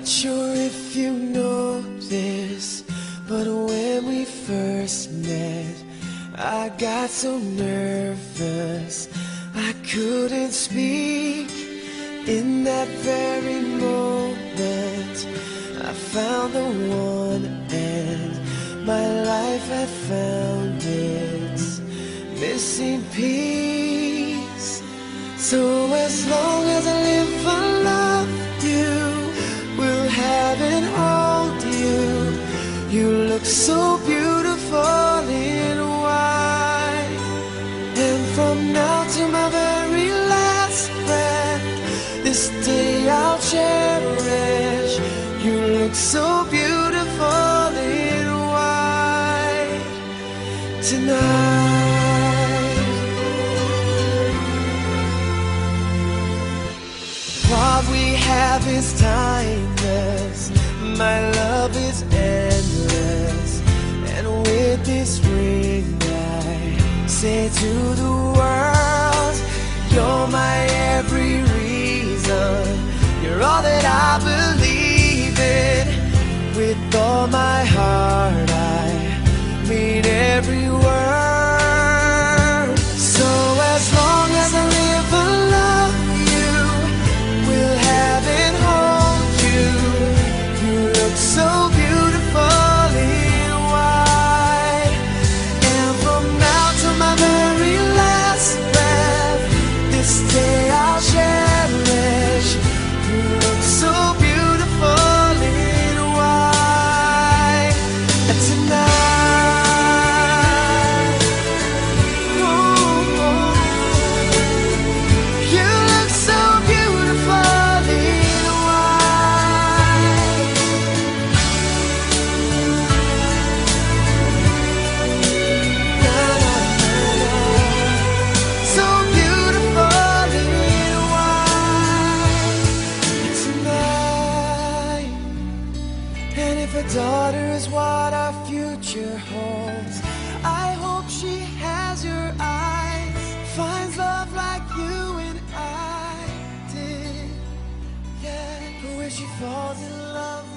Not sure if you know this, but when we first met, I got so nervous I couldn't speak. In that very moment, I found the one, and my life had found its missing piece. So as long as I live, I love you, will have and hold you. You look so beautiful in white, and from now to my very last breath, this day I'll cherish. You look so beautiful in white tonight. What we have is timeless, my love is endless, and with this ring I say to the world, you're my every reason, you're all that I believe in. With all my heart I mean every word. So as long as I live, I love you, will have and hold you. You look so beautiful in white, and from now to my very last breath, this day I'll cherish. You look so beautiful in white tonight. Ooh, you look so beautiful in white. Na, na, na, na. So beautiful in white tonight. And if a daughter is what our future holds, I hope she has your eyes, finds love like you and I did. Yeah, but when she falls in love